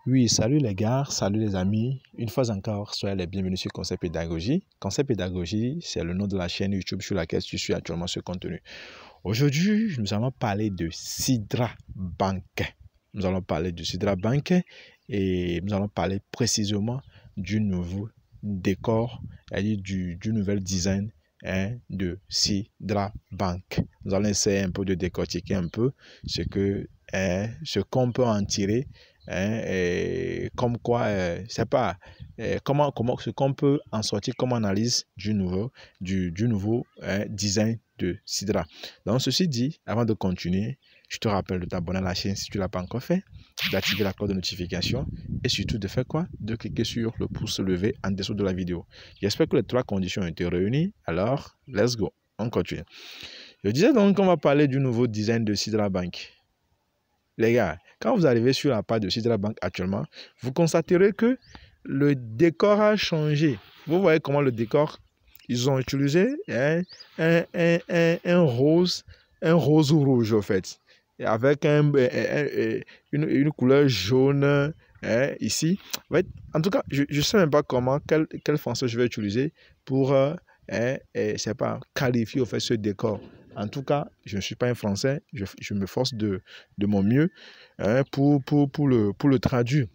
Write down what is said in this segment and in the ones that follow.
Oui, salut les gars, salut les amis. Une fois encore, soyez les bienvenus sur Concept Pédagogie. Concept Pédagogie, c'est le nom de la chaîne YouTube sur laquelle je suis actuellement ce contenu. Aujourd'hui, nous allons parler de Sidra Bank. Nous allons parler de Sidra Bank et nous allons parler précisément du nouveau décor, c'est-à-dire du nouvel design de Sidra Bank. Nous allons essayer un peu de décortiquer un peu ce qu'on peut en tirer. Et comme quoi, c'est pas comment ce qu'on peut en sortir comme analyse du nouveau design de Sidra. Donc ceci dit, avant de continuer, je te rappelle de t'abonner à la chaîne si tu l'as pas encore fait, d'activer la cloche de notification et surtout de faire quoi? De cliquer sur le pouce levé en dessous de la vidéo. J'espère que les trois conditions ont été réunies. Alors, let's go, on continue. Je disais donc qu'on va parler du nouveau design de Sidra Bank. Les gars, quand vous arrivez sur la page de Sidra Bank actuellement, vous constaterez que le décor a changé. Vous voyez comment le décor, ils ont utilisé un rose rouge en fait, avec une couleur jaune ici. En tout cas, je ne sais même pas quel français je vais utiliser pour c'est pas, qualifier en fait, ce décor. En tout cas, je ne suis pas un Français, je me force de mon mieux pour le traduire.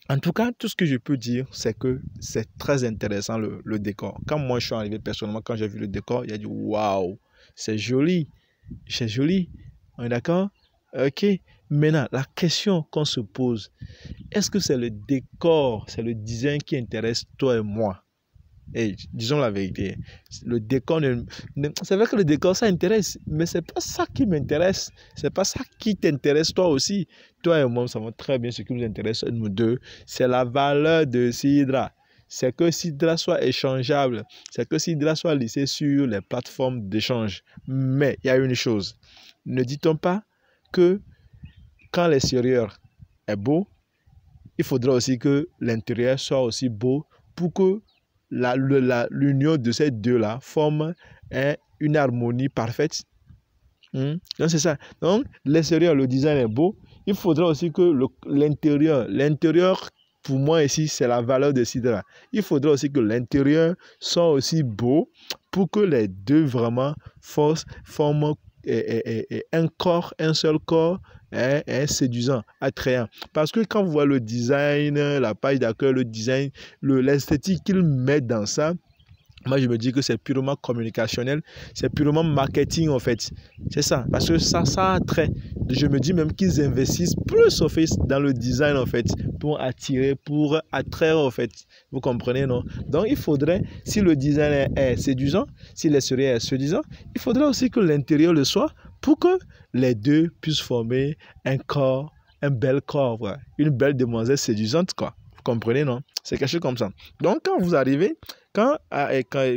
En tout cas, tout ce que je peux dire, c'est que c'est très intéressant le décor. Quand moi je suis arrivé personnellement, quand j'ai vu le décor, il a dit waouh, c'est joli, c'est joli. On est d'accord? Ok. Maintenant, la question qu'on se pose, est-ce que c'est le décor, c'est le design qui intéresse toi et moi? Et disons la vérité, le décor, c'est vrai que le décor, ça intéresse, mais c'est pas ça qui m'intéresse. C'est pas ça qui t'intéresse toi aussi. Toi et moi, nous savons très bien ce qui nous intéresse, nous deux, c'est la valeur de Sidra. C'est que Sidra soit échangeable, c'est que Sidra soit lissé sur les plateformes d'échange. Mais il y a une chose, ne dit-on pas que quand l'extérieur est beau, il faudra aussi que l'intérieur soit aussi beau pour que l'union de ces deux-là forme une harmonie parfaite. Donc, c'est ça. Donc, l'extérieur, le design est beau. Il faudra aussi que l'intérieur, pour moi ici, c'est la valeur de Sidra. Il faudra aussi que l'intérieur soit aussi beau pour que les deux vraiment forment un corps, un seul corps séduisant, attrayant. Parce que quand vous voyez le design, la page d'accueil, le design, l'esthétique qu'il met dans ça, moi, je me dis que c'est purement communicationnel, c'est purement marketing en fait. C'est ça, parce que ça attrait. Je me dis même qu'ils investissent plus en fait dans le design en fait, pour attirer, pour attraire en fait. Vous comprenez, non? Donc, il faudrait, si le design est séduisant, si l'extérieur est séduisant, il faudrait aussi que l'intérieur le soit pour que les deux puissent former un corps, un bel corps, ouais. Une belle demoiselle séduisante, quoi. Vous comprenez, non? C'est quelque chose comme ça. Donc, quand vous arrivez, quand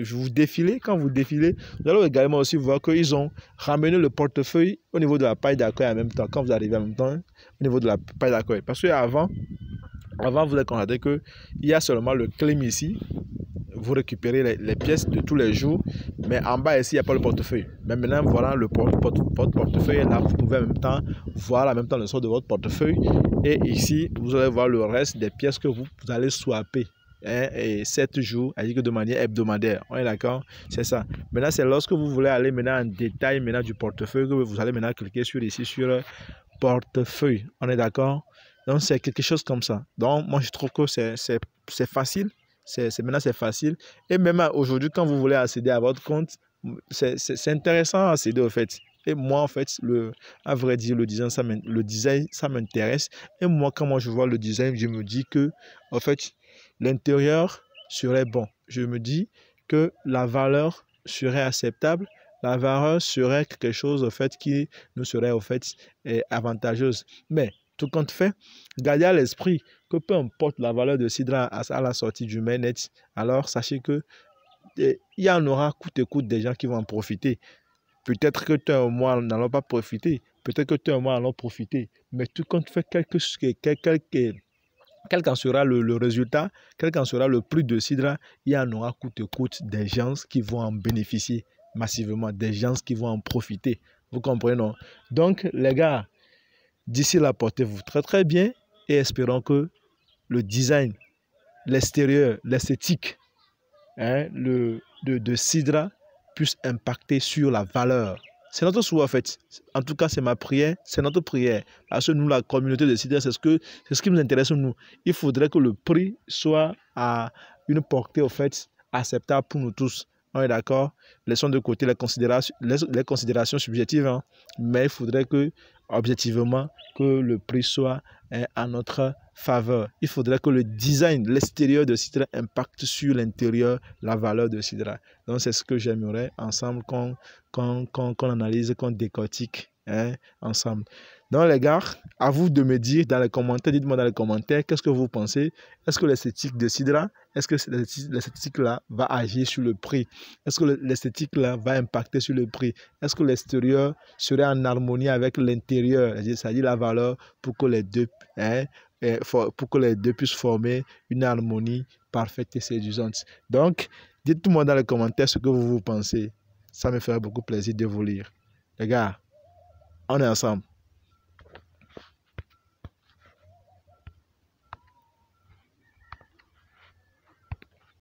vous défilez, vous allez également aussi voir qu'ils ont ramené le portefeuille au niveau de la page d'accueil en même temps, quand vous arrivez en même temps au niveau de la page d'accueil. Parce qu'avant, vous allez constater qu'il y a seulement le claim ici. Vous récupérez les pièces de tous les jours, mais en bas ici, il n'y a pas le portefeuille. Mais maintenant, voilà le portefeuille. Là, vous pouvez en même temps voir en même temps le sort de votre portefeuille. Et ici, vous allez voir le reste des pièces que vous allez swapper. Et 7 jours, c'est-à-dire que de manière hebdomadaire. On est d'accord? C'est ça. Maintenant, c'est lorsque vous voulez aller maintenant en détail maintenant du portefeuille que vous allez maintenant cliquer ici sur portefeuille. On est d'accord? Donc, c'est quelque chose comme ça. Donc, moi, je trouve que c'est facile. Maintenant, c'est facile. Et même aujourd'hui, quand vous voulez accéder à votre compte, c'est intéressant à accéder au fait. Et moi, en fait, à vrai dire, le design, ça m'intéresse. Et moi, quand moi, je vois le design, je me dis que, en fait, l'intérieur serait bon. Je me dis que la valeur serait acceptable. La valeur serait quelque chose, en fait, qui nous serait, en fait, avantageuse. Mais, tout compte fait, gardez à l'esprit que peu importe la valeur de Sidra à la sortie du mainnet, alors sachez que il y en aura coûte et coûte des gens qui vont en profiter. Peut-être que toi et moi n'allons pas profiter, peut-être que toi et moi allons profiter, mais tout compte fait, quel qu'en sera le résultat, quel qu'en sera le prix de Sidra, il y en aura coûte et coûte des gens qui vont en bénéficier massivement, des gens qui vont en profiter. Vous comprenez, non? Donc, les gars, d'ici là, portez-vous très très bien et espérons que le design, l'extérieur, l'esthétique de Sidra puisse impacter sur la valeur. C'est notre souhait en fait. En tout cas, c'est ma prière, c'est notre prière. Parce que nous, la communauté de Sidra, c'est ce qui nous intéresse nous. Il faudrait que le prix soit à une portée en fait acceptable pour nous tous. On est d'accord? Laissons de côté les considérations subjectives, hein, mais il faudrait que, objectivement, que le prix soit à notre faveur. Il faudrait que le design, l'extérieur de Sidra impacte sur l'intérieur, la valeur de Sidra. Donc, c'est ce que j'aimerais ensemble qu'on analyse, qu'on décortique ensemble. Donc, les gars, à vous de me dire dans les commentaires, dites-moi dans les commentaires, qu'est-ce que vous pensez? Est-ce que l'esthétique de Sidra, est-ce que l'esthétique-là va agir sur le prix? Est-ce que l'esthétique-là va impacter sur le prix? Est-ce que l'extérieur serait en harmonie avec l'intérieur, c'est-à-dire la valeur, pour que les deux, pour que les deux puissent former une harmonie parfaite et séduisante? Donc, dites-moi dans les commentaires ce que vous pensez. Ça me ferait beaucoup plaisir de vous lire. Les gars, on est ensemble.